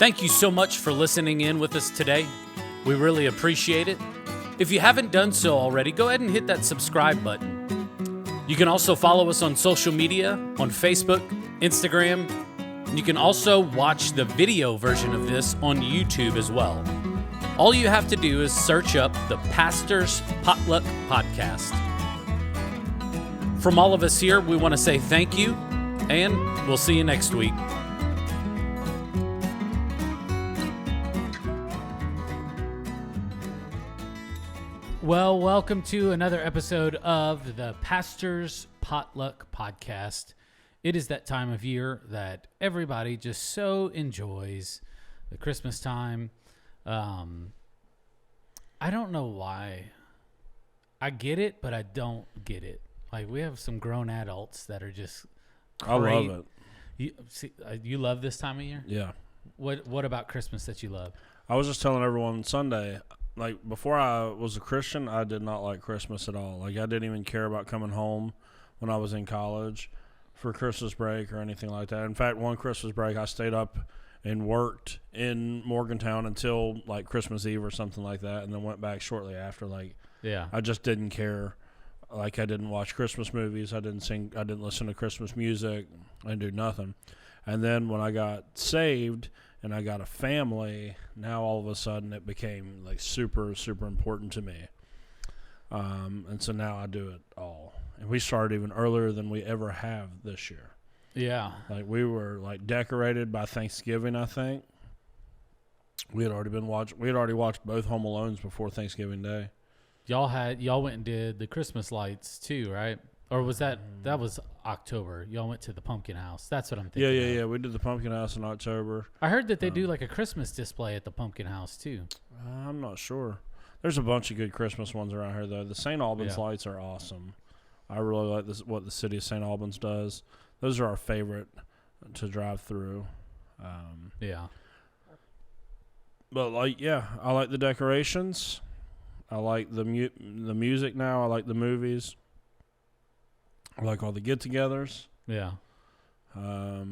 Thank you so much for listening in with us today. We really appreciate it. If you haven't done so already, go ahead and hit that subscribe button. You can also follow us on social media, on Facebook, Instagram. And you can also watch the video version of this on YouTube as well. All you have to do is search up the Pastor's Potluck Podcast. From all of us here, we want to say thank you, and we'll see you next week. Well, welcome to another episode of the Pastor's Potluck Podcast. It is that time of year that everybody just so enjoys, the Christmas time. I don't know why. I get it, but I don't get it. Like, we have some grown adults that are just I love it. You love this time of year? Yeah. What about Christmas that you love? I was just telling everyone Sunday, like, before I was a Christian, I did not like Christmas at all. Like, I didn't even care about coming home when I was in college for Christmas break or anything like that. In fact, one Christmas break, I stayed up and worked in Morgantown until, like, Christmas Eve or something like that, and then went back shortly after. Like, yeah, I just didn't care. Like, I didn't watch Christmas movies. I didn't listen to Christmas music. I didn't do nothing. And then when I got saved and I got a family, now all of a sudden it became, like, super, super important to me. And so now I do it all. And we started even earlier than we ever have this year. Yeah. Like, we were, like, decorated by Thanksgiving, I think. We had already watched both Home Alones before Thanksgiving Day. Y'all went and did the Christmas lights too, right? Or was that was October? Y'all went to the pumpkin house. That's what I'm thinking. Yeah. We did the pumpkin house in October. I heard that they do like a Christmas display at the pumpkin house too. I'm not sure. There's a bunch of good Christmas ones around here though. The St. Albans lights are awesome. I really like what the city of St. Albans does. Those are our favorite to drive through. Yeah. But I like the decorations. I like the music now. I like the movies. I like all the get-togethers. Yeah. I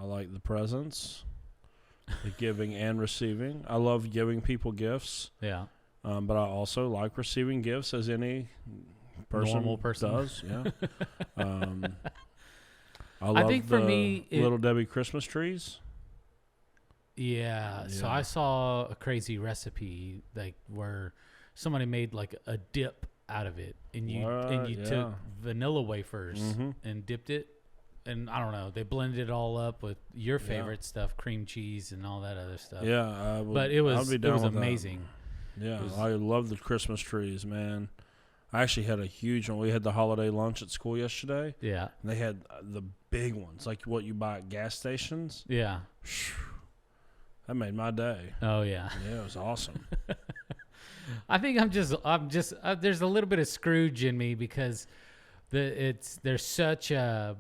like the presents, the giving and receiving. I love giving people gifts. Yeah. But I also like receiving gifts, as any normal person does. Yeah. I think for me, Little Debbie Christmas trees. Yeah. So I saw a crazy recipe like where somebody made like a dip out of it, and you took vanilla wafers and dipped it, and I don't know, they blended it all up with your favorite stuff, cream cheese and all that other stuff. Yeah, but it was amazing. That. Yeah, I love the Christmas trees, man. I actually had a huge one. We had the holiday lunch at school yesterday. Yeah, and they had the big ones, like what you buy at gas stations. Yeah, that made my day. Oh yeah, yeah, it was awesome. I think I'm just there's a little bit of Scrooge in me because there's such a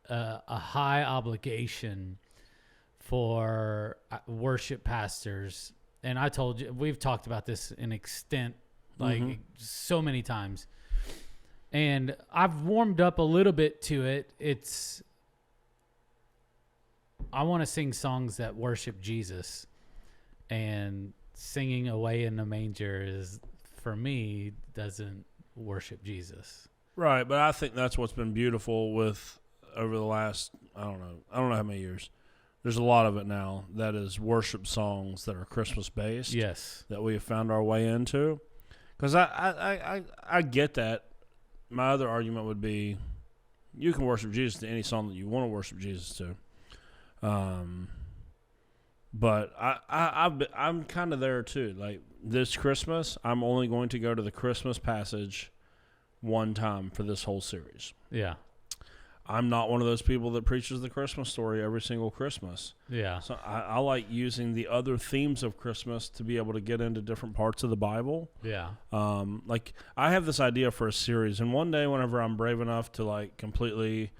high obligation for worship pastors, and I told you we've talked about this in extent so many times, and I've warmed up a little bit to it. I want to sing songs that worship Jesus, and singing Away in the Manger is, for me, doesn't worship Jesus. Right, but I think that's what's been beautiful with over the last, I don't know how many years. There's a lot of it now that is worship songs that are Christmas-based. Yes. That we have found our way into. Because I get that. My other argument would be you can worship Jesus to any song that you want to worship Jesus to. But I'm kind of there too. Like this Christmas, I'm only going to go to the Christmas passage one time for this whole series. Yeah. I'm not one of those people that preaches the Christmas story every single Christmas. Yeah. So I like using the other themes of Christmas to be able to get into different parts of the Bible. Yeah. Like I have this idea for a series, and one day whenever I'm brave enough to like completely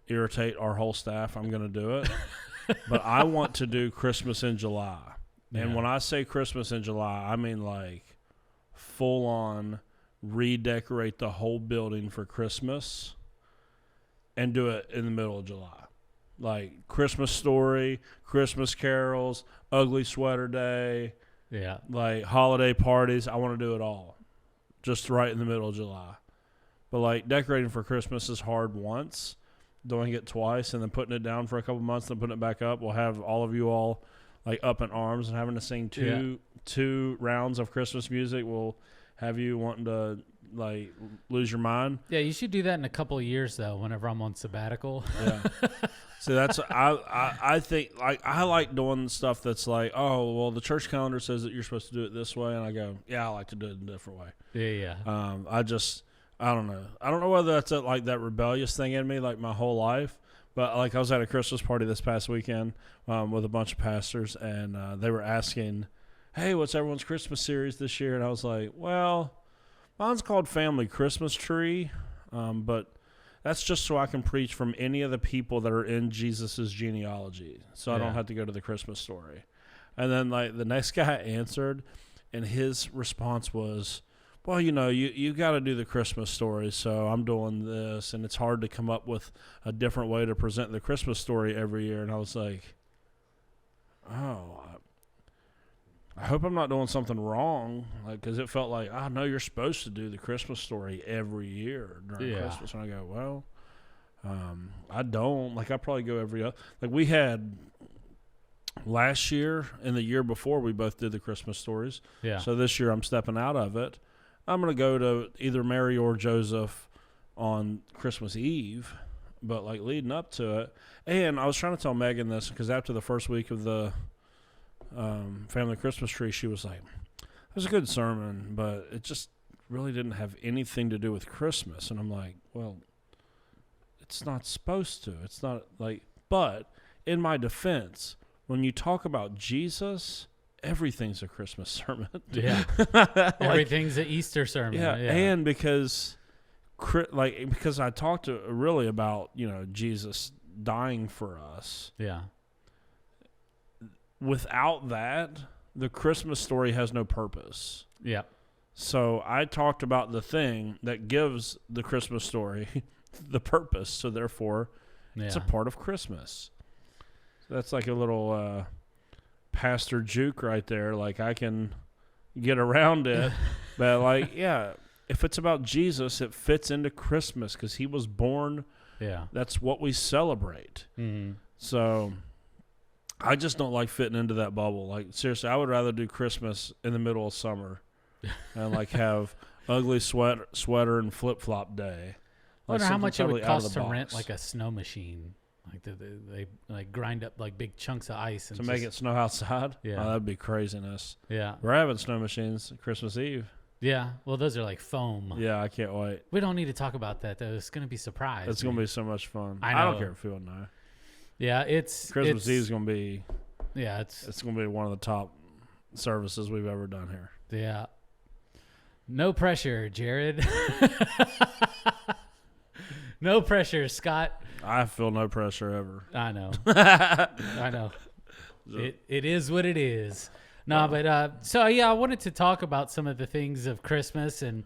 irritate our whole staff, I'm going to do it. But I want to do Christmas in July. And when I say Christmas in July, I mean like full on redecorate the whole building for Christmas and do it in the middle of July. like Christmas Story, Christmas carols, Ugly Sweater Day, Yeah. like holiday parties. I want to do it all, just right in the middle of July. But like decorating for Christmas is hard once, doing it twice, and then putting it down for a couple months, then putting it back up. We'll have all of you all like up in arms and having to sing two rounds of Christmas music. We'll have you wanting to like lose your mind. Yeah, you should do that in a couple of years though. Whenever I'm on sabbatical. Yeah. So that's I think like I like doing stuff that's like, oh well, the church calendar says that you're supposed to do it this way, and I go, yeah, I like to do it in a different way. Yeah. I don't know. I don't know whether that's like that rebellious thing in me, like my whole life. But like I was at a Christmas party this past weekend with a bunch of pastors, and they were asking, "Hey, what's everyone's Christmas series this year?" And I was like, "Well, mine's called Family Christmas Tree, but that's just so I can preach from any of the people that are in Jesus's genealogy, so I don't have to go to the Christmas story." And then like the next guy answered, and his response was, well, you know, you got to do the Christmas story, so I'm doing this, and it's hard to come up with a different way to present the Christmas story every year. And I was like, oh, I hope I'm not doing something wrong, like, because it felt like, I know you're supposed to do the Christmas story every year during Christmas. And I go, well, I don't. Like, I probably go every other. Like, we had last year and the year before, we both did the Christmas stories. Yeah. So this year I'm stepping out of it. I'm going to go to either Mary or Joseph on Christmas Eve, but like leading up to it. And I was trying to tell Megan this because after the first week of the Family Christmas Tree, she was like, it was a good sermon, but it just really didn't have anything to do with Christmas. And I'm like, well, it's not supposed to. It's not like, but in my defense, when you talk about Jesus, everything's a Christmas sermon. Yeah. Like, Everything's an Easter sermon. yeah. And because I talked to really about, you know, Jesus dying for us. Yeah. Without that, the Christmas story has no purpose. Yeah. So I talked about the thing that gives the Christmas story the purpose. So therefore, it's a part of Christmas. So that's like a little pastor juke right there. Like I can get around it, but like, yeah, if it's about Jesus, it fits into Christmas because he was born. Yeah. That's what we celebrate. Mm-hmm. So I just don't like fitting into that bubble. Like seriously, I would rather do Christmas in the middle of summer and like have ugly sweater and flip-flop day. I wonder how much it would cost to box. rent like a snow machine. Like they like grind up like big chunks of ice and to make it snow outside. Yeah. Oh, that'd be craziness. Yeah. We're having snow machines Christmas Eve. Yeah. Well, those are like foam. Yeah, I can't wait. We don't need to talk about that though. It's gonna be surprised. It's gonna be so much fun. I know. I don't care if people know. Yeah, it's Christmas Eve is gonna be. Yeah, it's gonna be one of the top services we've ever done here. Yeah. No pressure, Jared. No pressure, Scott. I feel no pressure ever. I know. I know. It is what it is. No, but so yeah, I wanted to talk about some of the things of Christmas and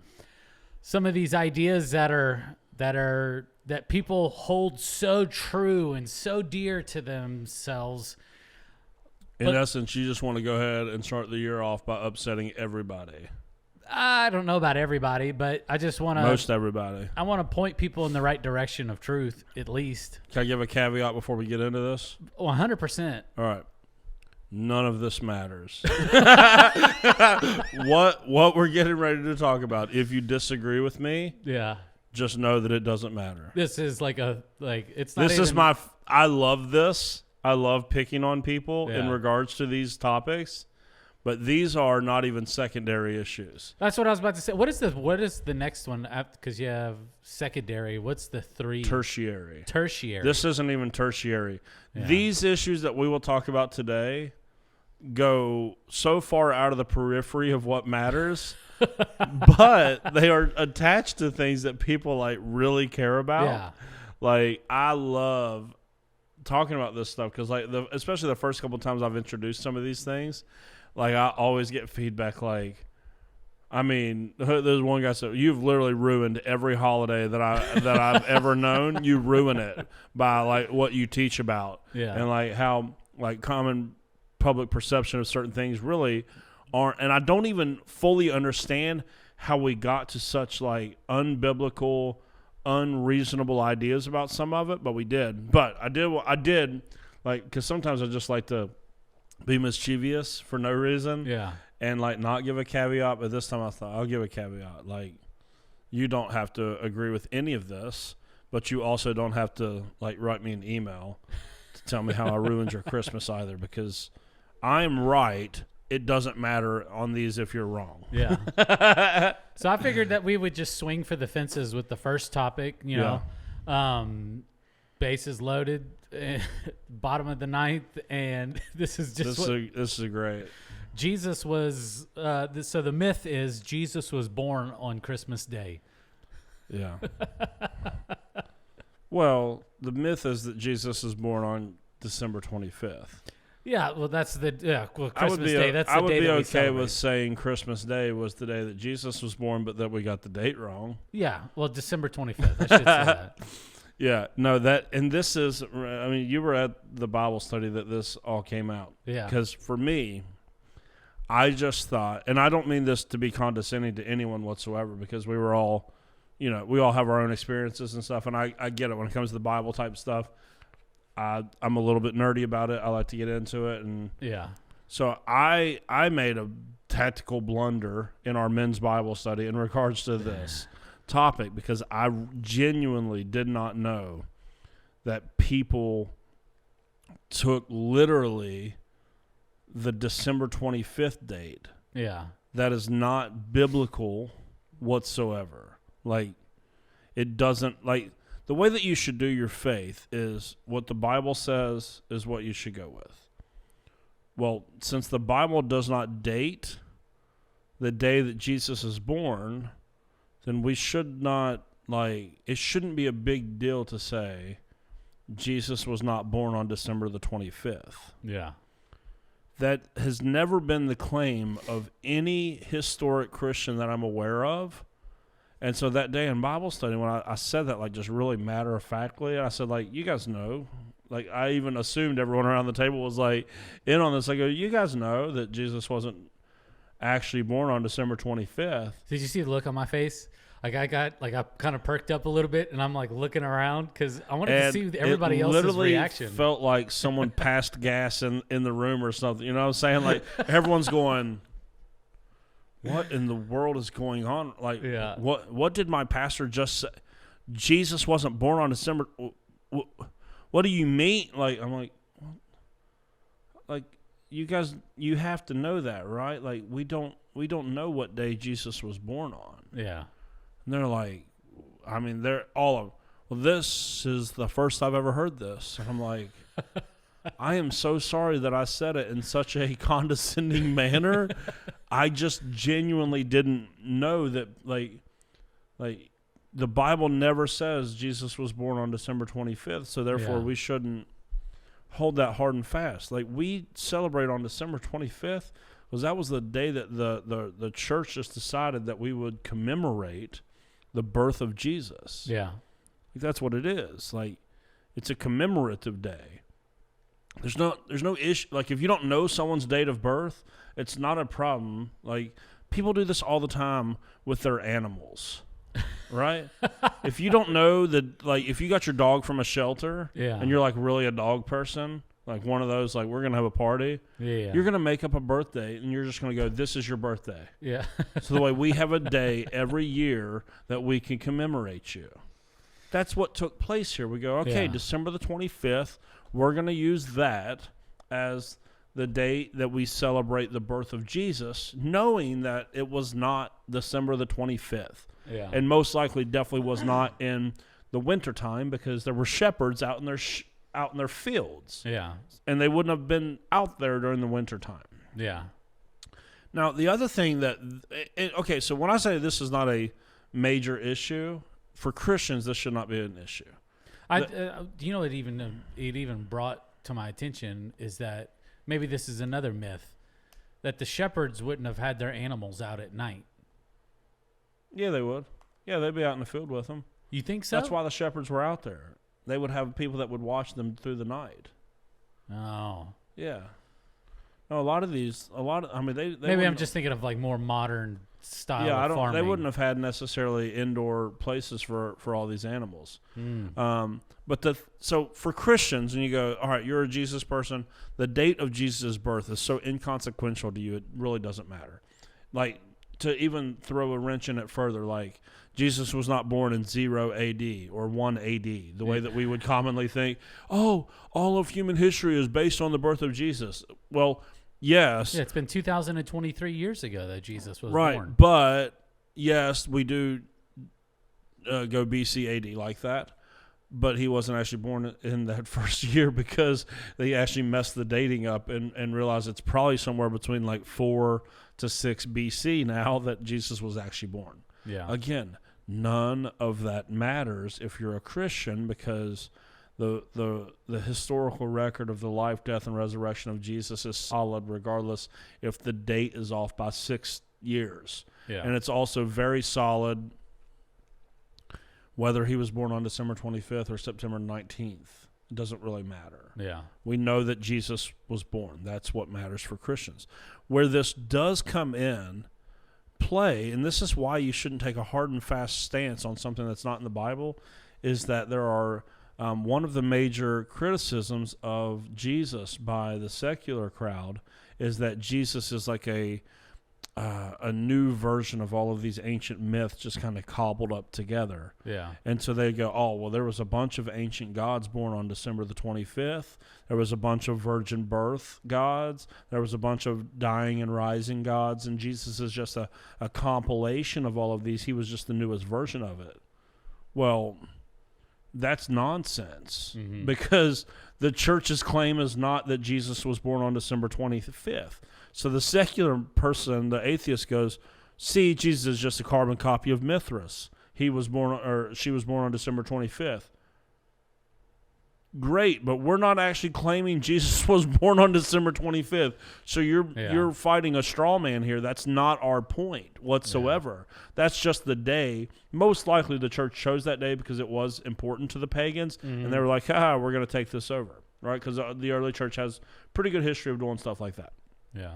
some of these ideas that people hold so true and so dear to themselves. In essence, you just want to go ahead and start the year off by upsetting everybody. I don't know about everybody, but I just want to... Most everybody. I want to point people in the right direction of truth, at least. Can I give a caveat before we get into this? 100%. All right. None of this matters. What we're getting ready to talk about, if you disagree with me, yeah, just know that it doesn't matter. This is it's not This even, is I love this. I love picking on people in regards to these topics. But these are not even secondary issues. That's what I was about to say. What is the next one? Because you have secondary. What's the three? Tertiary. This isn't even tertiary. Yeah. These issues that we will talk about today go so far out of the periphery of what matters, but they are attached to things that people like really care about. Yeah. Like I love talking about this stuff because like especially the first couple of times I've introduced some of these things. Like, I always get feedback like, I mean, there's one guy said, "You've literally ruined every holiday that I've ever known. You ruin it by like what you teach about, and like how like common public perception of certain things really aren't." And I don't even fully understand how we got to such like unbiblical, unreasonable ideas about some of it, but we did. But I did like, because sometimes I just like to be mischievous for no reason. Yeah. And like not give a caveat, but this time I thought I'll give a caveat. Like, you don't have to agree with any of this, but you also don't have to like write me an email to tell me how I ruined your Christmas either, because I'm right. It doesn't matter on these if you're wrong. Yeah. So I figured that we would just swing for the fences with the first topic, you know, bases loaded, bottom of the ninth, and this is just this is great. Jesus was, so the myth is Jesus was born on Christmas Day. Yeah. Well, the myth is that Jesus is born on December 25th. Yeah, well, that's the Christmas I would be, Day. That's the I would day be that we okay celebrate. with saying Christmas Day was the day that Jesus was born, but that we got the date wrong. Yeah, well, December 25th. I should say that. Yeah, no, this is, I mean, you were at the Bible study that this all came out. Yeah. Because for me, I just thought, and I don't mean this to be condescending to anyone whatsoever, because we were all, you know, we all have our own experiences and stuff, and I get it when it comes to the Bible type stuff. I'm a little bit nerdy about it. I like to get into it, and yeah. So I made a tactical blunder in our men's Bible study in regards to this topic, because I genuinely did not know that people took literally the December 25th date. Yeah. That is not biblical whatsoever. Like, it doesn't, like, the way that you should do your faith is what the Bible says is what you should go with. Well, since the Bible does not date the day that Jesus is born, then we should not, like, it shouldn't be a big deal to say Jesus was not born on December the 25th. Yeah. That has never been the claim of any historic Christian that I'm aware of. And so that day in Bible study, when I said that, like, just really matter-of-factly, I said, like, you guys know. Like, I even assumed everyone around the table was, like, in on this. I go, you guys know that Jesus wasn't actually born on December 25th. Did you see the look on my face? Like, I kind of perked up a little bit, and I'm, like, looking around because I wanted to see everybody else's reaction. It literally felt like someone passed gas in the room or something. You know what I'm saying? Like, everyone's going, what in the world is going on? Like, what did my pastor just say? Jesus wasn't born on December. What do you mean? Like, I'm like, like, you guys, you have to know that, right? Like, we don't know what day Jesus was born on. Yeah. And they're like, I mean, they're all of, well, this is the first I've ever heard this. And I'm like, I am so sorry that I said it in such a condescending manner. I just genuinely didn't know that, like the Bible never says Jesus was born on December 25th, so therefore we shouldn't hold that hard and fast. Like, we celebrate on December 25th because that was the day that the church just decided that we would commemorate the birth of Jesus. Yeah. Like, that's what it is. Like, it's a commemorative day. There's no issue. Like, if you don't know someone's date of birth, it's not a problem. Like, people do this all the time with their animals, right? If you don't know that, like, if you got your dog from a shelter and you're, like, really a dog person, like one of those, like, we're going to have a party, you're going to make up a birthday, and you're just going to go, this is your birthday. Yeah. So the way we have a day every year that we can commemorate you. That's what took place here. We go, okay, December the 25th, we're going to use that as the date that we celebrate the birth of Jesus, knowing that it was not December the 25th. Yeah. And most likely definitely was not in the wintertime, because there were shepherds out in their fields. Yeah. And they wouldn't have been out there during the wintertime. Yeah. Now, the other thing that, okay, so when I say this is not a major issue, for Christians, this should not be an issue. You know, it even brought to my attention is that maybe this is another myth, that the shepherds wouldn't have had their animals out at night. Yeah, they would. Yeah, they'd be out in the field with them. You think so? That's why the shepherds were out there. They would have people that would watch them through the night. Oh. Yeah. No, I mean, they Maybe I'm wouldn't- just thinking of like more modern style Yeah, of farming. they wouldn't have had necessarily indoor places for all these animals. So for Christians, and you go, all right, you're a Jesus person, the date of Jesus' birth is so inconsequential to you, it really doesn't matter. Like, to even throw a wrench in it further, like, Jesus was not born in 0 AD or 1 AD, the way that we would commonly think, oh, all of human history is based on the birth of Jesus. Well, yes. Yeah, it's been 2023 years ago that Jesus was right, born. But, yes, we do go BC AD like that. But he wasn't actually born in that first year because they actually messed the dating up and realized it's probably somewhere between like 4 to 6 BC now that Jesus was actually born. Yeah. Again, none of that matters if you're a Christian because the historical record of the life, death, and resurrection of Jesus is solid regardless if the date is off by 6 years. Yeah. And it's also very solid whether he was born on December 25th or September 19th. It doesn't really matter. Yeah. We know that Jesus was born. That's what matters for Christians. Where this does come in play, and this is why you shouldn't take a hard and fast stance on something that's not in the Bible, is that there are one of the major criticisms of Jesus by the secular crowd is that Jesus is like a new version of all of these ancient myths just kind of cobbled up together. Yeah. And so they go, oh, well, there was a bunch of ancient gods born on December the 25th. There was a bunch of virgin birth gods. There was a bunch of dying and rising gods. And Jesus is just a compilation of all of these. He was just the newest version of it. Well, that's nonsense because the church's claim is not that Jesus was born on December 25th. So the secular person, the atheist, goes, see, Jesus is just a carbon copy of Mithras. He was born, or she was born on December 25th. Great, but we're not actually claiming Jesus was born on December 25th. So you're fighting a straw man here. That's not our point whatsoever. Yeah. That's just the day. Most likely the church chose that day because it was important to the pagans, and they were like, we're going to take this over, right? Because the early church has pretty good history of doing stuff like that. Yeah.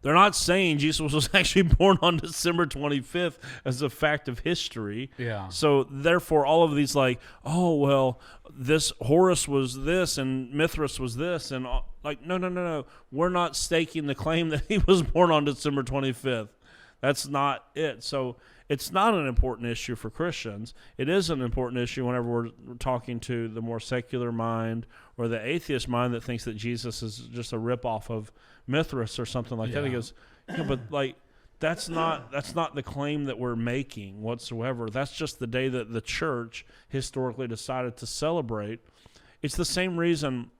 They're not saying Jesus was actually born on December 25th as a fact of history. Yeah. So therefore, all of these like, oh, well, this Horus was this and Mithras was this. And like, no. We're not staking the claim that he was born on December 25th. That's not it. So it's not an important issue for Christians. It is an important issue whenever we're talking to the more secular mind or the atheist mind that thinks that Jesus is just a ripoff of Mithras or something like that. He goes, but like that's not the claim that we're making whatsoever. That's just the day that the church historically decided to celebrate. It's the same reason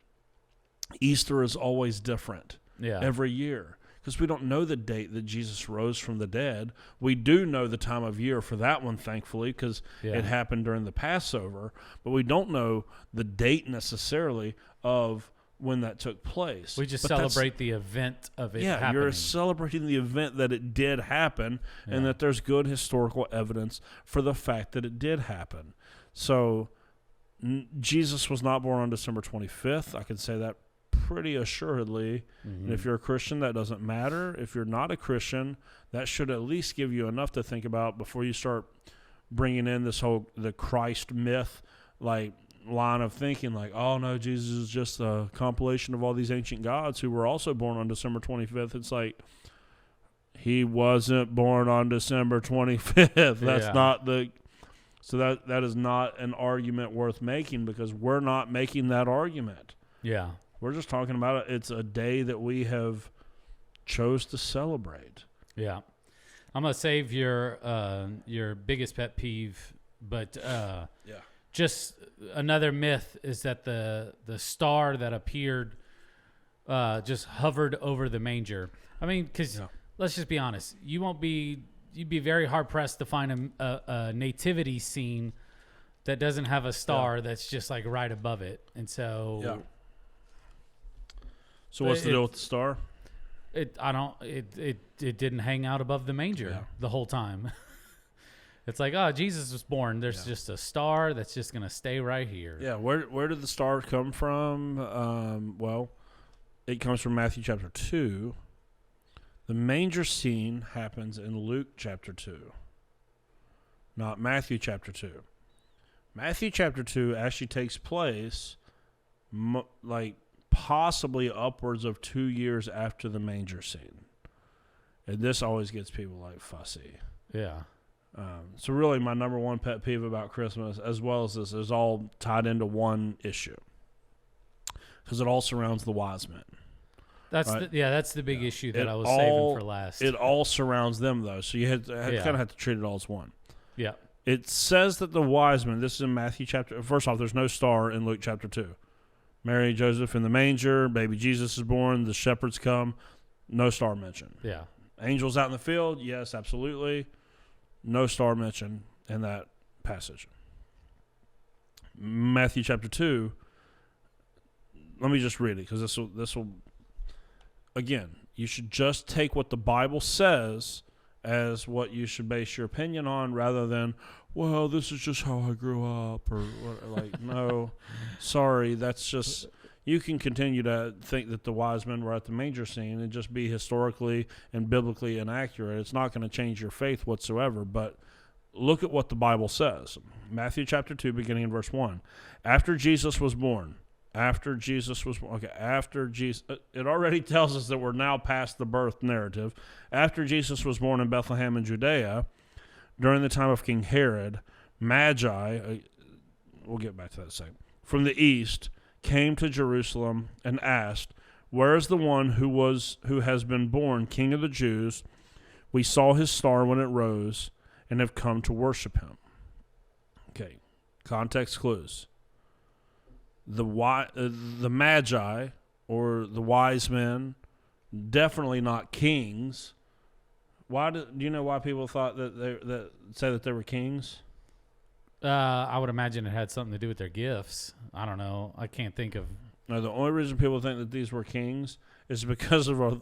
Easter is always different every year. Because we don't know the date that Jesus rose from the dead. We do know the time of year for that one, thankfully, because it happened during the Passover. But we don't know the date necessarily of when that took place. We just celebrate the event of it happening. You're celebrating the event that it did happen and that there's good historical evidence for the fact that it did happen. So Jesus was not born on December 25th. I can say that pretty assuredly. And if you're a Christian, that doesn't matter. If you're not a Christian, that should at least give you enough to think about before you start bringing in this whole the Christ myth like line of thinking like, oh no, Jesus is just a compilation of all these ancient gods who were also born on December 25th. It's like, he wasn't born on December 25th. That's not the... So that is not an argument worth making because we're not making that argument. Yeah. We're just talking about it. It's a day that we have chose to celebrate. Yeah. I'm going to save your biggest pet peeve, but just another myth is that the star that appeared just hovered over the manger. I mean, because let's just be honest. You'd be very hard-pressed to find a nativity scene that doesn't have a star that's just like right above it. And so... Yeah. So what's the deal with the star? It didn't hang out above the manger the whole time. It's like, oh, Jesus was born. There's just a star that's just going to stay right here. Yeah, where did the star come from? Well, it comes from Matthew chapter 2. The manger scene happens in Luke chapter 2, not Matthew chapter 2. Matthew chapter 2 actually takes place like possibly upwards of 2 years after the manger scene. And this always gets people like fussy. Yeah. So really my number one pet peeve about Christmas, as well as this, is all tied into one issue. Because it all surrounds the wise men. That's right? that's the big issue that It I was all- saving for last. It all surrounds them, though. So you kind of have to treat it all as one. Yeah. It says that the wise men, this is in Matthew chapter, first off, there's no star in Luke chapter 2. Mary, Joseph in the manger, baby Jesus is born, the shepherds come, no star mentioned. Yeah. Angels out in the field, yes, absolutely. No star mentioned in that passage. Matthew chapter 2, let me just read it, because this will, again, you should just take what the Bible says as what you should base your opinion on, rather than, well, this is just how I grew up, or like, no, sorry, that's just, you can continue to think that the wise men were at the manger scene and just be historically and biblically inaccurate. It's not going to change your faith whatsoever, but look at what the Bible says. Matthew chapter 2, beginning in verse 1. After Jesus, it already tells us that we're now past the birth narrative. After Jesus was born in Bethlehem in Judea, during the time of King Herod, Magi, we'll get back to that in a second, from the east came to Jerusalem and asked, "Where is the one who has been born King of the Jews? We saw his star when it rose and have come to worship him." Okay, context clues. The Magi, or the wise men, definitely not kings. Do you know why people thought that say that they were kings? I would imagine it had something to do with their gifts. I don't know. I can't think of. No, the only reason people think that these were kings is because of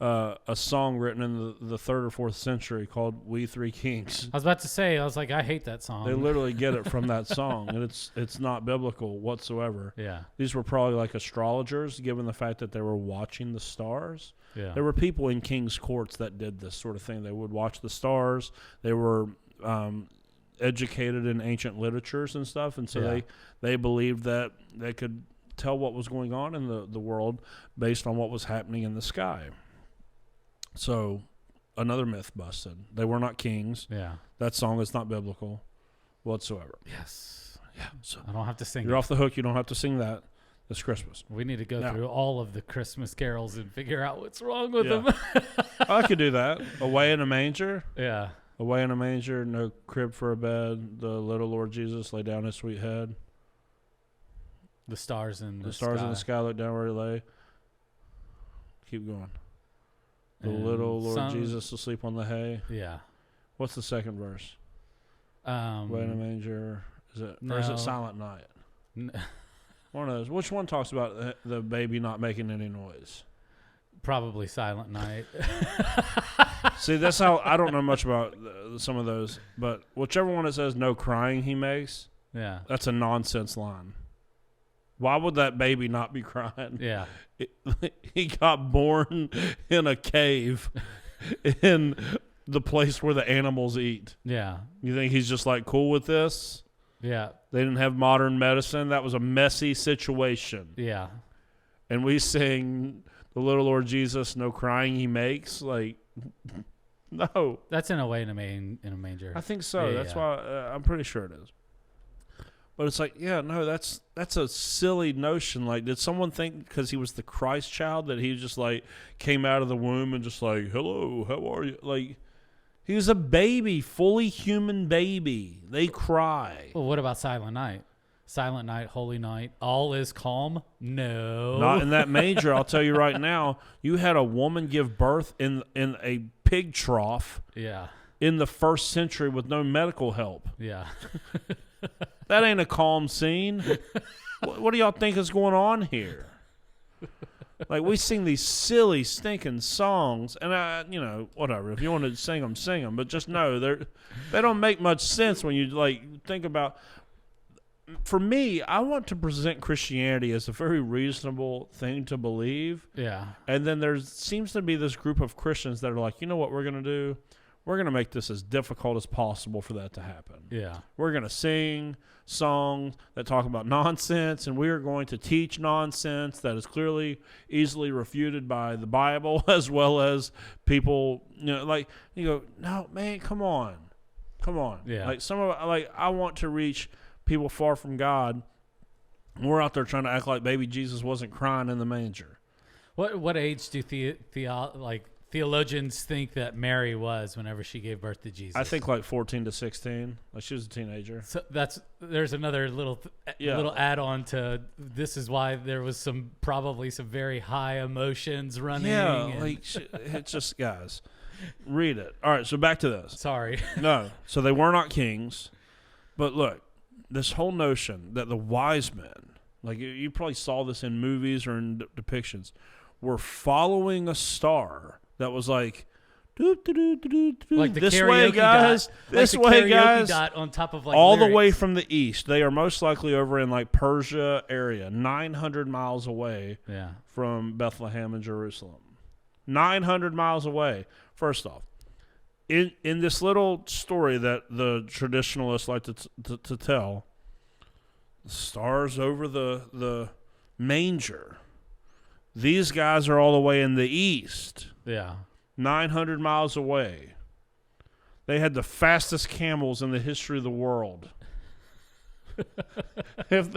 a song written in the 3rd or 4th century called "We Three Kings." I was about to say. I was like, I hate that song. They literally get it from that song, and it's not biblical whatsoever. Yeah. These were probably like astrologers, given the fact that they were watching the stars. Yeah. There were people in king's courts that did this sort of thing. They would watch the stars. They were educated in ancient literatures and stuff, and so they believed that they could tell what was going on in the world based on what was happening in the sky. So another myth busted. They were not kings. Yeah. That song is not biblical whatsoever. Yes. Yeah. So I don't have to sing. you're off the hook. You don't have to sing that. It's Christmas. We need to go Yeah. through all of the Christmas carols and figure out what's wrong with Yeah. them. I could do that. Away in a manger. Yeah. Away in a manger, no crib for a bed. The little Lord Jesus lay down his sweet head. The stars in the stars sky. in the sky look down where he lay. Keep going. The And little Lord Jesus asleep on the hay. Yeah. What's the second verse? Away in a manger. Or is it no. Silent Night? N- One of those. Which one talks about the baby not making any noise? Probably Silent Night. See, that's how I don't know much about some of those, but whichever one it says no crying he makes, Yeah. that's a nonsense line. Why would that baby not be crying? Yeah. He got born in a cave in the place where the animals eat. Yeah. You think he's just like cool with this? Yeah. They didn't have modern medicine. That was a messy situation. Yeah. And we sing the little Lord Jesus, no crying he makes. Like, no. That's in a way in a manger. I think so. Yeah, That's yeah. why I'm pretty sure it is. But it's like, yeah, no, that's a silly notion. Like, did someone think because he was the Christ child that he just like came out of the womb and just like, hello, how are you? Like, he was a baby, fully human baby. They cry. Well, what about Silent Night? Silent Night, Holy Night, all is calm? No. Not in that manger. I'll tell you right now. You had a woman give birth in a pig trough Yeah. in the 1st century with no medical help. Yeah. That ain't a calm scene. What do y'all think is going on here? Like, we sing these silly, stinking songs, and whatever. If you want to sing them, sing them. But just know they don't make much sense when you think about. For me, I want to present Christianity as a very reasonable thing to believe. Yeah. And then there seems to be this group of Christians that are like, you know what we're going to do? We're going to make this as difficult as possible for that to happen. Yeah. We're going to sing songs that talk about nonsense, and we are going to teach nonsense that is clearly easily refuted by the Bible, as well as people, you go, no, man, come on. Yeah. I want to reach people far from God. We're out there trying to act like baby Jesus wasn't crying in the manger. What age do theologians think that Mary was whenever she gave birth to Jesus? I think like 14 to 16. Like, she was a teenager. So there's another little add-on to this is why there was probably some very high emotions running. Yeah, it's just, guys, read it. All right, so back to this. Sorry. No, so they were not kings, but look, this whole notion that the wise men, like you probably saw this in movies or in depictions, were following a star that was like, like the this way, guys, dot, this like the way, guys, dot on top of all lyrics. the way from the east. They are most likely over in like Persia area, 900 miles away from Bethlehem and Jerusalem. 900 miles away. First off, in this little story that the traditionalists like to tell, the stars over the manger. These guys are all the way in the east. Yeah. 900 miles away. They had the fastest camels in the history of the world. If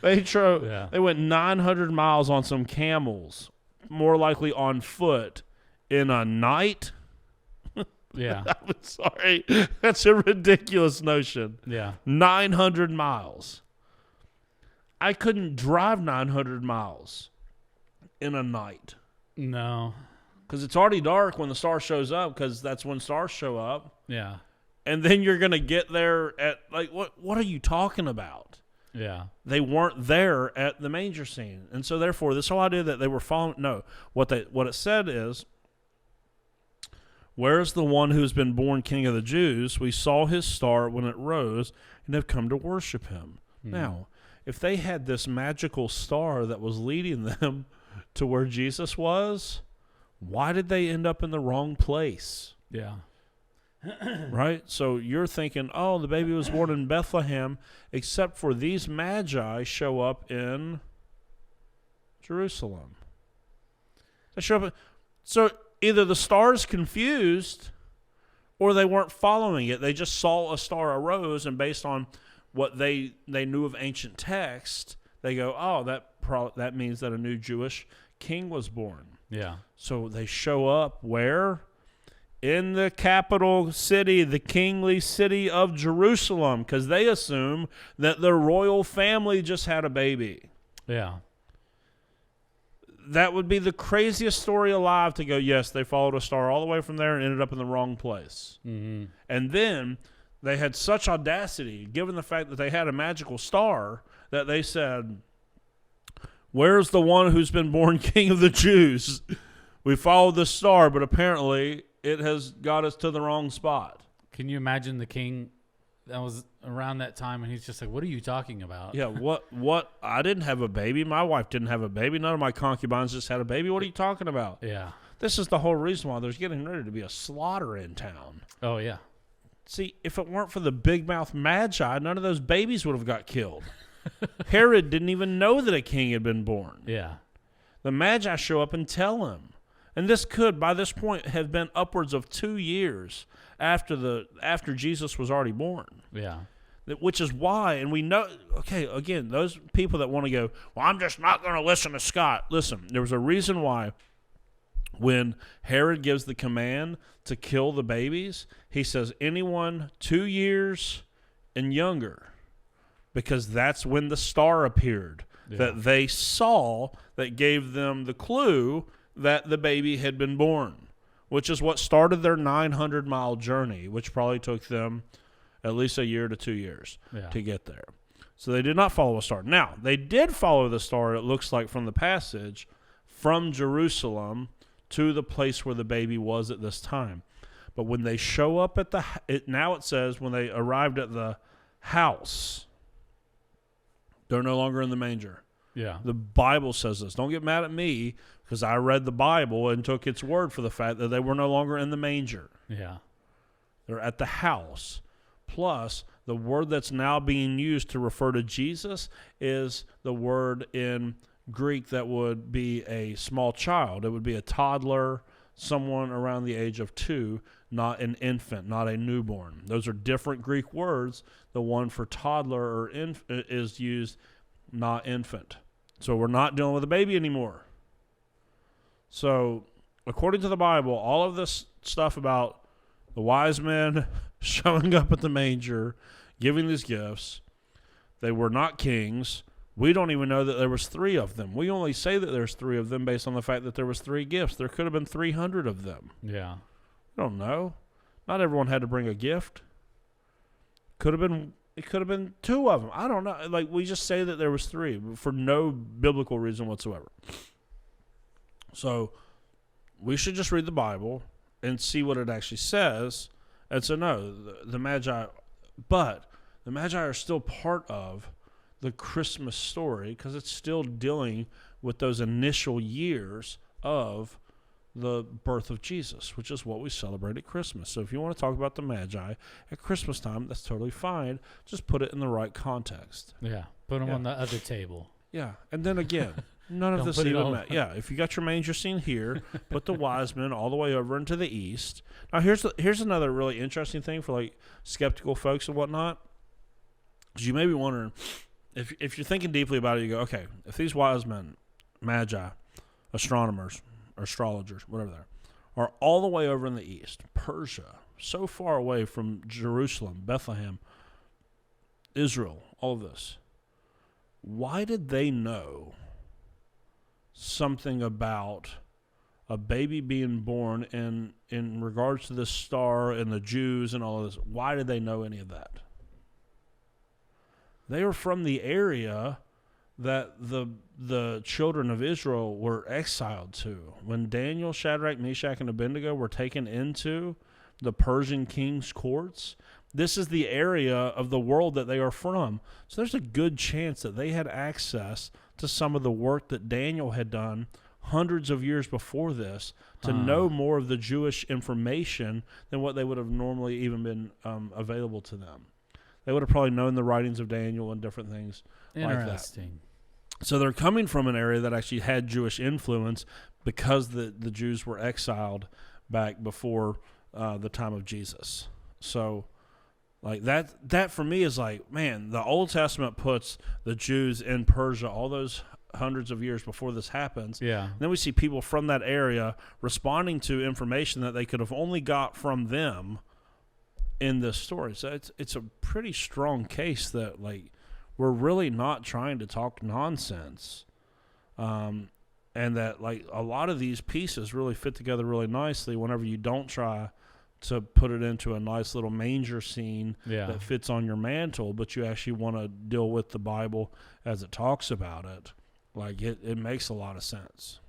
they went 900 miles on some camels, more likely on foot, in a night. Yeah. I'm sorry. That's a ridiculous notion. Yeah. 900 miles. I couldn't drive 900 miles in a night. No. Because it's already dark when the star shows up, because that's when stars show up. Yeah. And then you're going to get there at, like, what are you talking about? Yeah. They weren't there at the manger scene. And so, therefore, this whole idea that they were following, no. What it said is, where's the one who's been born King of the Jews? We saw his star when it rose and have come to worship him. Now, if they had this magical star that was leading them to where Jesus was, why did they end up in the wrong place? Yeah. Right? So you're thinking, oh, the baby was born in Bethlehem, except for these magi show up in Jerusalem. They show up. So either the star's confused or they weren't following it. They just saw a star arose, and based on what they knew of ancient text, they go, oh, that means that a new Jewish king was born. Yeah. So they show up where? In the capital city, the kingly city of Jerusalem, because they assume that the royal family just had a baby. Yeah. That would be the craziest story alive to go, yes, they followed a star all the way from there and ended up in the wrong place. Mm-hmm. And then they had such audacity, given the fact that they had a magical star, that they said, where's the one who's been born King of the Jews? We followed the star, but apparently it has got us to the wrong spot. Can you imagine the king that was around that time, and he's just like, what are you talking about? Yeah, what? I didn't have a baby. My wife didn't have a baby. None of my concubines just had a baby. What are you talking about? Yeah. This is the whole reason why there's getting ready to be a slaughter in town. Oh, yeah. See, if it weren't for the big mouth magi, none of those babies would have got killed. Herod didn't even know that a king had been born. Yeah. The magi show up and tell him. And this could, by this point, have been upwards of 2 years after Jesus was already born. Yeah. Which is why, and we know, okay, again, those people that want to go, well, I'm just not going to listen to Scott. Listen, there was a reason why when Herod gives the command to kill the babies, he says anyone 2 years and younger, because that's when the star appeared that they saw that gave them the clue that the baby had been born, which is what started their 900-mile journey, which probably took them at least a year to 2 years to get there. So they did not follow a star. Now, they did follow the star, it looks like from the passage, from Jerusalem to the place where the baby was at this time. But when they show up at now it says when they arrived at the house, they're no longer in the manger. Yeah. The Bible says this. Don't get mad at me because I read the Bible and took its word for the fact that they were no longer in the manger. Yeah. They're at the house. Plus, the word that's now being used to refer to Jesus is the word in Greek that would be a small child. It would be a toddler, someone around the age of 2, not an infant, not a newborn. Those are different Greek words. The one for toddler or is used, not infant. So we're not dealing with a baby anymore. So, according to the Bible, all of this stuff about the wise men showing up at the manger, giving these gifts, they were not kings. We don't even know that there was 3 of them. We only say that there's 3 of them based on the fact that there was 3 gifts. There could have been 300 of them. Yeah. I don't know. Not everyone had to bring a gift. It could have been 2 of them. I don't know. Like, we just say that there was 3 for no biblical reason whatsoever. So we should just read the Bible and see what it actually says. And so no, the Magi, but the Magi are still part of the Christmas story because it's still dealing with those initial years of the birth of Jesus, which is what we celebrate at Christmas. So if you want to talk about the Magi at Christmas time, that's totally fine. Just put it in the right context. Yeah. Put them on the other table. Yeah. And then again, none of this even matters. Yeah. If you got your manger scene here, put the wise men all the way over into the east. Now, here's another really interesting thing for like skeptical folks and whatnot. Because you may be wondering, if you're thinking deeply about it, you go, okay, if these wise men, Magi, astronomers, or astrologers, whatever they are all the way over in the east, Persia, so far away from Jerusalem, Bethlehem, Israel, all of this, why did they know something about a baby being born in regards to this star and the Jews and all of this? Why did they know any of that? They were from the area that the children of Israel were exiled to. When Daniel, Shadrach, Meshach, and Abednego were taken into the Persian king's courts, this is the area of the world that they are from. So there's a good chance that they had access to some of the work that Daniel had done hundreds of years before this to know more of the Jewish information than what they would have normally even been available to them. They would have probably known the writings of Daniel and different things like that. Interesting. So they're coming from an area that actually had Jewish influence because the Jews were exiled back before the time of Jesus. So like that for me is like, man, the Old Testament puts the Jews in Persia all those hundreds of years before this happens. Yeah. And then we see people from that area responding to information that they could have only got from them in this story. So it's a pretty strong case that like we're really not trying to talk nonsense, and that like a lot of these pieces really fit together really nicely whenever you don't try to put it into a nice little manger scene that fits on your mantle, but you actually want to deal with the Bible as it talks about it. Like it makes a lot of sense.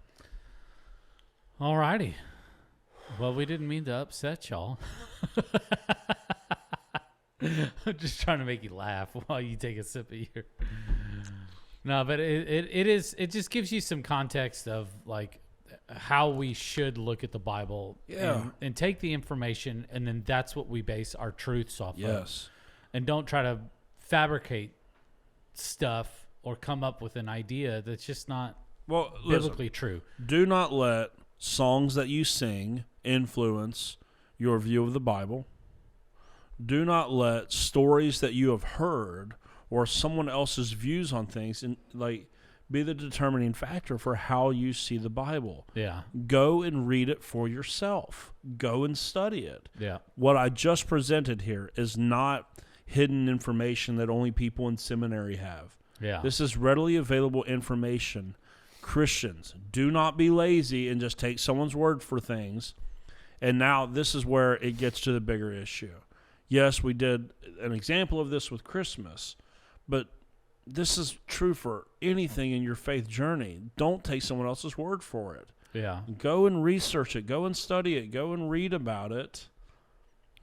All righty. Well, we didn't mean to upset y'all. I'm just trying to make you laugh while you take a sip of your. No, but it just gives you some context of like how we should look at the Bible. Yeah. And take the information, and then that's what we base our truths off of. Yes. And don't try to fabricate stuff or come up with an idea that's just not biblically true. Do not let songs that you sing influence your view of the Bible. Do not let stories that you have heard or someone else's views on things be the determining factor for how you see the Bible. Yeah. Go and read it for yourself. Go and study it. Yeah. What I just presented here is not hidden information that only people in seminary have. Yeah. This is readily available information. Christians, do not be lazy and just take someone's word for things. And now this is where it gets to the bigger issue. Yes, we did an example of this with Christmas, but this is true for anything in your faith journey. Don't take someone else's word for it. Yeah. Go and research it. Go and study it. Go and read about it.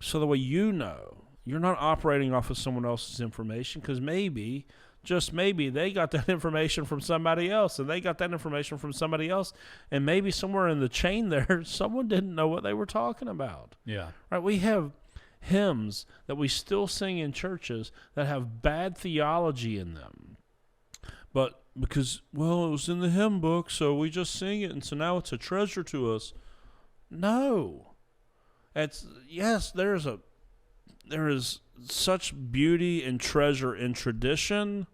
So the way you know, you're not operating off of someone else's information, because maybe, just maybe, they got that information from somebody else, and they got that information from somebody else, and maybe somewhere in the chain there, someone didn't know what they were talking about. Yeah. Right? We have hymns that we still sing in churches that have bad theology in them. But because, well, it was in the hymn book, so we just sing it, and so now it's a treasure to us. No. Yes, there is such beauty and treasure in tradition,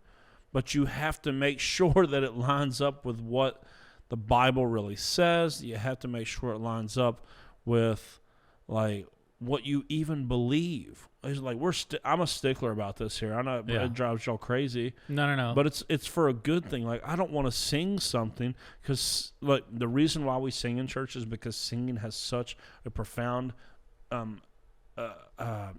but you have to make sure that it lines up with what the Bible really says. You have to make sure it lines up with, like, what you even believe. It's like I'm a stickler about this here. I know it drives y'all crazy. No. But it's for a good thing. Like, I don't want to sing something, because, like, the reason why we sing in church is because singing has such a profound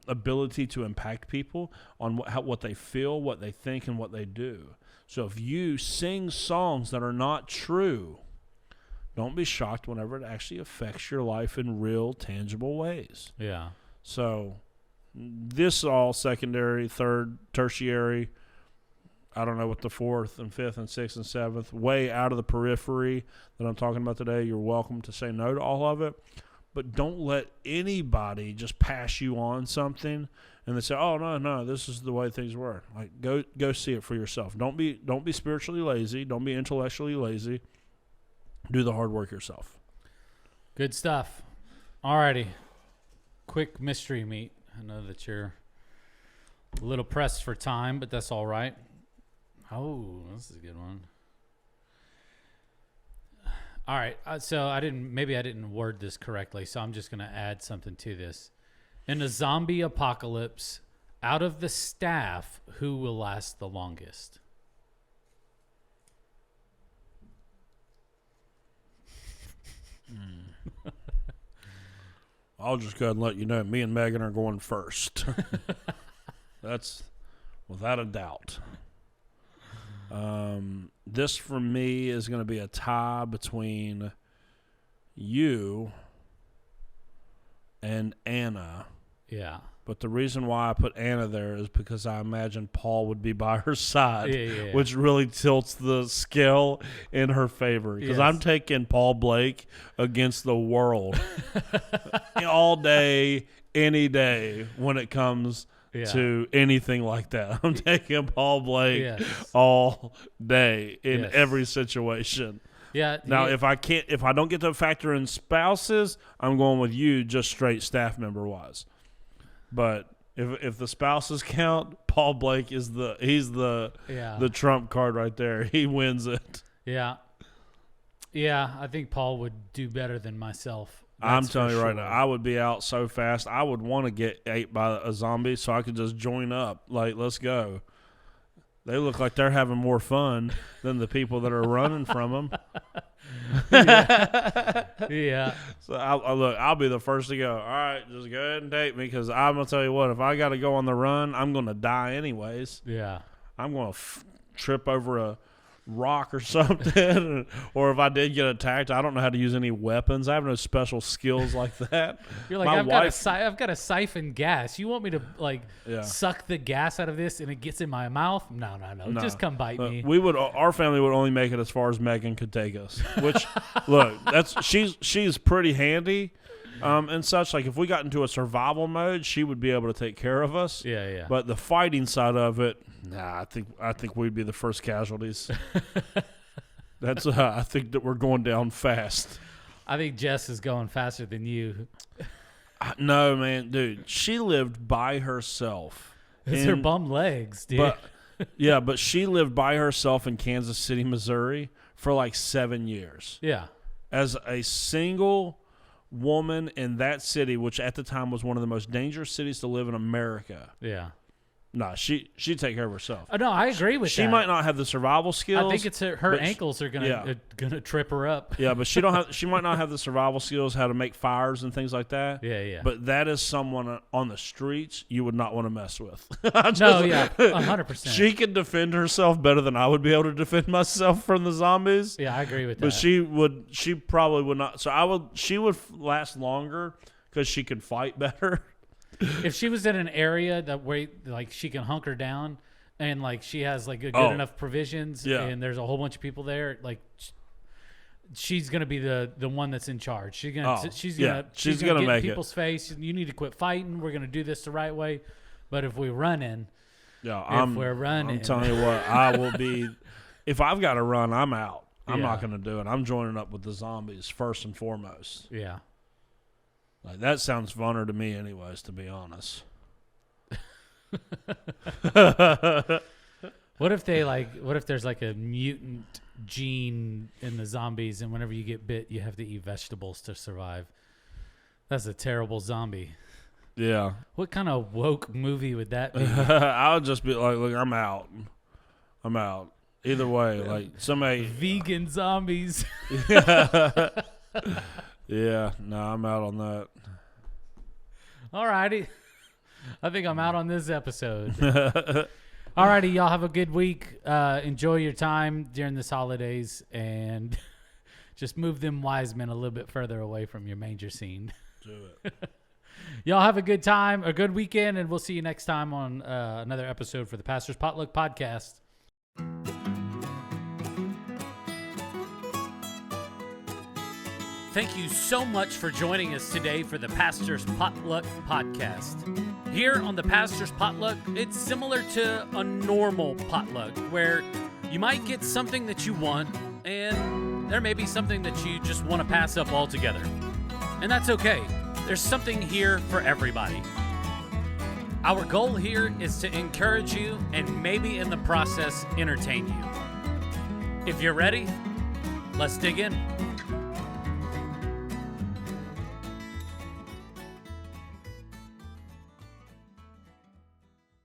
ability to impact people on what they feel, what they think, and what they do. So if you sing songs that are not true, don't be shocked whenever it actually affects your life in real, tangible ways. Yeah. So this all secondary, third, tertiary, I don't know what the fourth and fifth and sixth and seventh, way out of the periphery that I'm talking about today. You're welcome to say no to all of it. But don't let anybody just pass you on something and they say, "Oh, no, this is the way things work." Like, go see it for yourself. Don't be spiritually lazy. Don't be intellectually lazy. Do the hard work yourself. Good stuff. Alrighty. Quick mystery meat. I know that you're a little pressed for time, but that's all right. Oh, this is a good one. All right. So I didn't word this correctly, so I'm just going to add something to this. In a zombie apocalypse, out of the staff, who will last the longest? I'll just go ahead and let you know, me and Megan are going first. That's without a doubt. This for me is going to be a tie between you and Anna. Yeah. But the reason why I put Anna there is because I imagine Paul would be by her side, Yeah. which really tilts the scale in her favor. Because I'm taking Paul Blake against the world all day, any day when it comes to anything like that. I'm taking Paul Blake all day in every situation. Yeah. Now, if I don't get to factor in spouses, I'm going with you just straight staff member wise. But if the spouses count, Paul Blake is the trump card right there. He wins it. Yeah. Yeah, I think Paul would do better than myself. I'm telling you right now, I would be out so fast. I would want to get ate by a zombie so I could just join up. Like, let's go. They look like they're having more fun than the people that are running from them. Yeah. So I'll be the first to go. All right, just go ahead and take me, because I'm gonna tell you what. If I got to go on the run, I'm gonna die anyways. Yeah. I'm gonna trip over a rock or something, or if I did get attacked, I don't know how to use any weapons. I have no special skills like that. You're like, I've got a siphon gas. You want me to suck the gas out of this and it gets in my mouth? No. Just come bite me. Our family would only make it as far as Megan could take us. Which, look, she's pretty handy. And such, like, if we got into a survival mode, she would be able to take care of us. Yeah. But the fighting side of it, I think we'd be the first casualties. I think that we're going down fast. I think Jess is going faster than you. No, man, dude, she lived by herself. It's her bum legs, dude. But she lived by herself in Kansas City, Missouri, for like 7 years. Yeah, as a single woman in that city, which at the time was one of the most dangerous cities to live in America. Yeah. No, she take care of herself. Oh, no, I agree with that. She might not have the survival skills. I think it's her ankles are gonna trip her up. Yeah, but she might not have the survival skills, how to make fires and things like that. Yeah. But that is someone on the streets you would not want to mess with. No, yeah, 100%. She can defend herself better than I would be able to defend myself from the zombies. Yeah, I agree with that. But she probably would not. So she would last longer because she could fight better. If she was in an area that where like she can hunker down and like she has like good enough provisions and there's a whole bunch of people there, like she's gonna be the one that's in charge. She's gonna get make in people's face. You need to quit fighting. We're gonna do this the right way. But if we're running, I'm telling you what, I will be. If I've got to run, I'm out. I'm not gonna do it. I'm joining up with the zombies first and foremost. Yeah. Like, that sounds funner to me anyways, to be honest. What if there's like a mutant gene in the zombies and whenever you get bit you have to eat vegetables to survive? That's a terrible zombie. Yeah. What kind of woke movie would that be? I would just be like, look, I'm out. Either way, like somebody vegan zombies. Yeah, no, I'm out on that. Alrighty. I think I'm out on this episode. Alrighty, y'all have a good week. Enjoy your time during this holidays and just move them wise men a little bit further away from your manger scene. Do it. Y'all have a good time, a good weekend, and we'll see you next time on another episode for the Pastor's Potluck Podcast. Thank you so much for joining us today for the Pastor's Potluck Podcast. Here on the Pastor's Potluck, it's similar to a normal potluck where you might get something that you want and there may be something that you just want to pass up altogether. And that's okay. There's something here for everybody. Our goal here is to encourage you and maybe in the process entertain you. If you're ready, let's dig in.